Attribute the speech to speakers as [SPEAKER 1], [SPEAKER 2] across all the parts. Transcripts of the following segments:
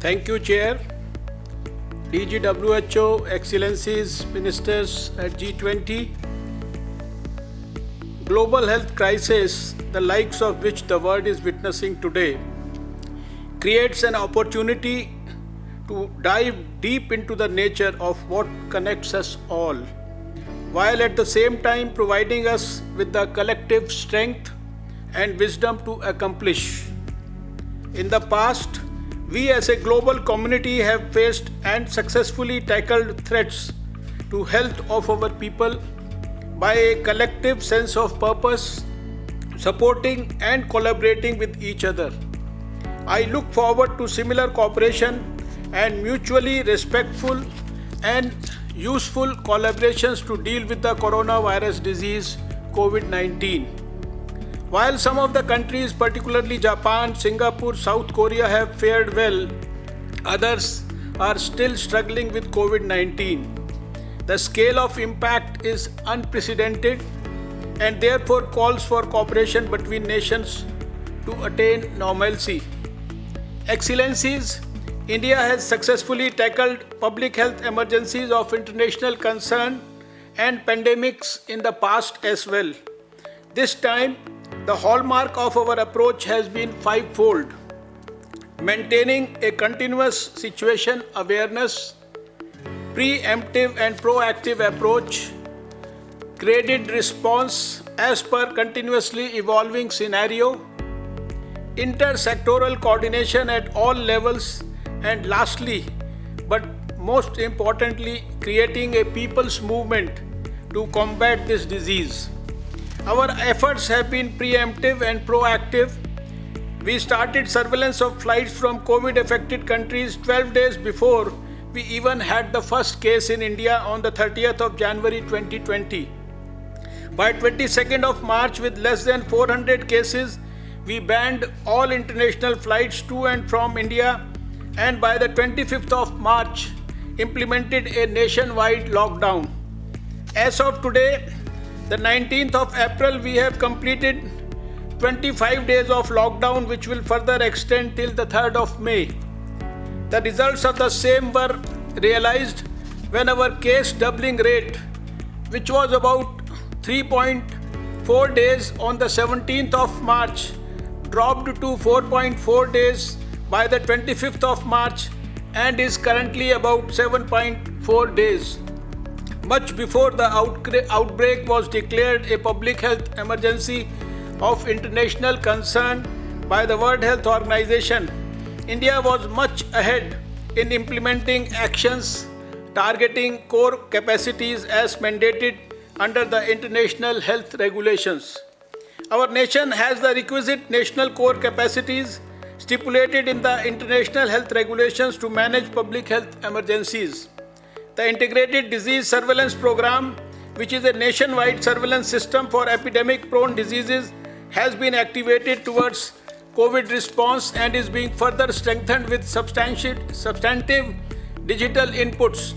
[SPEAKER 1] Thank you, Chair. DGWHO, Excellencies, Ministers at G20. Global health crisis, the likes of which the world is witnessing today, creates an opportunity to dive deep into the nature of what connects us all, while at the same time providing us with the collective strength and wisdom to accomplish. In the past, we as a global community have faced and successfully tackled threats to health of our people by a collective sense of purpose, supporting and collaborating with each other. I look forward to similar cooperation and mutually respectful and useful collaborations to deal with the coronavirus disease COVID-19. While some of the countries, particularly Japan, Singapore, South Korea, have fared well, others are still struggling with COVID-19. The scale of impact is unprecedented and therefore calls for cooperation between nations to attain normalcy. Excellencies, India has successfully tackled public health emergencies of international concern and pandemics in the past as well. This time, the hallmark of our approach has been fivefold: maintaining a continuous situation awareness, preemptive and proactive approach, graded response as per continuously evolving scenario, intersectoral coordination at all levels, and lastly, but most importantly, creating a people's movement to combat this disease. Our efforts have been preemptive and proactive. We started surveillance of flights from COVID-affected countries 12 days before we even had the first case in India on the 30th of January 2020. By 22nd of March, with less than 400 cases, we banned all international flights to and from India, and by the 25th of March, implemented a nationwide lockdown. As of today, the 19th of April, we have completed 25 days of lockdown, which will further extend till the 3rd of May. The results of the same were realized when our case doubling rate, which was about 3.4 days on the 17th of March, dropped to 4.4 days by the 25th of March and is currently about 7.4 days. Much before the outbreak was declared a public health emergency of international concern by the World Health Organization, India was much ahead in implementing actions targeting core capacities as mandated under the international health regulations. Our nation has the requisite national core capacities stipulated in the international health regulations to manage public health emergencies. The Integrated Disease Surveillance Program, which is a nationwide surveillance system for epidemic-prone diseases, has been activated towards COVID response and is being further strengthened with substantive digital inputs.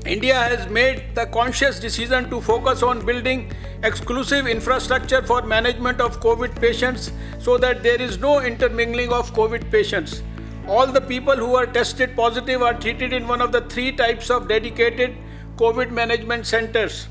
[SPEAKER 1] India has made the conscious decision to focus on building exclusive infrastructure for management of COVID patients so that there is no intermingling of COVID patients. All the people who are tested positive are treated in one of the three types of dedicated COVID management centers: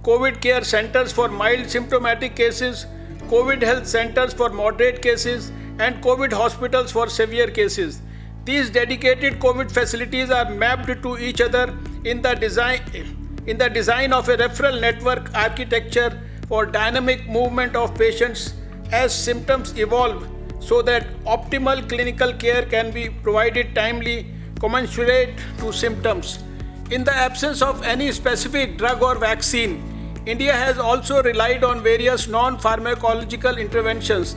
[SPEAKER 1] COVID care centers for mild symptomatic cases, COVID health centers for moderate cases, and COVID hospitals for severe cases. These dedicated COVID facilities are mapped to each other in the design of a referral network architecture for dynamic movement of patients as symptoms evolve, so that optimal clinical care can be provided timely, commensurate to symptoms. In the absence of any specific drug or vaccine, India has also relied on various non-pharmacological interventions.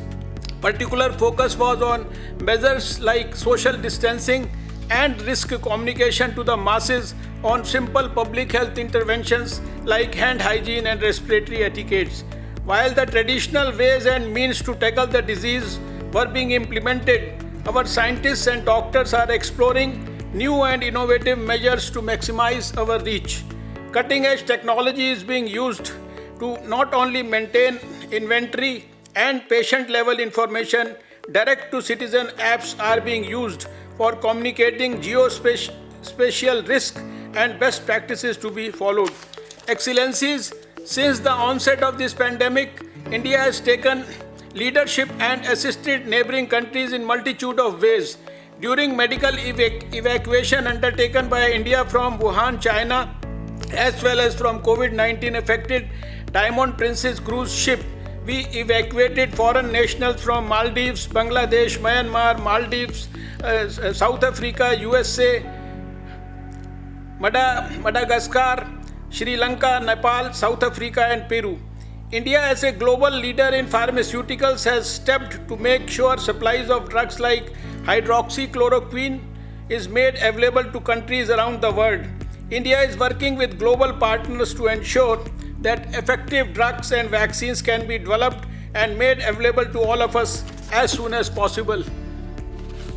[SPEAKER 1] Particular focus was on measures like social distancing and risk communication to the masses on simple public health interventions like hand hygiene and respiratory etiquettes. While the traditional ways and means to tackle the disease were being implemented, our scientists and doctors are exploring new and innovative measures to maximize our reach. Cutting-edge technology is being used to not only maintain inventory and patient-level information, direct-to-citizen apps are being used for communicating geospatial risk and best practices to be followed. Excellencies, since the onset of this pandemic, India has taken leadership and assisted neighboring countries in multitude of ways. During medical evacuation undertaken by India from Wuhan, China, as well as from COVID-19 affected Diamond Princess cruise ship, we evacuated foreign nationals from Maldives, Bangladesh, Myanmar, Maldives, South Africa, USA, Madagascar, Sri Lanka, Nepal, South Africa and Peru. India as a global leader in pharmaceuticals has stepped to make sure supplies of drugs like hydroxychloroquine is made available to countries around the world. India is working with global partners to ensure that effective drugs and vaccines can be developed and made available to all of us as soon as possible.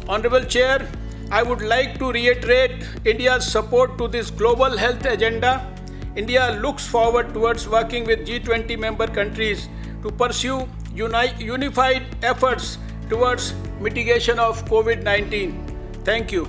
[SPEAKER 1] Honorable Chair, I would like to reiterate India's support to this global health agenda. India looks forward towards working with G20 member countries to pursue unified efforts towards mitigation of COVID-19. Thank you.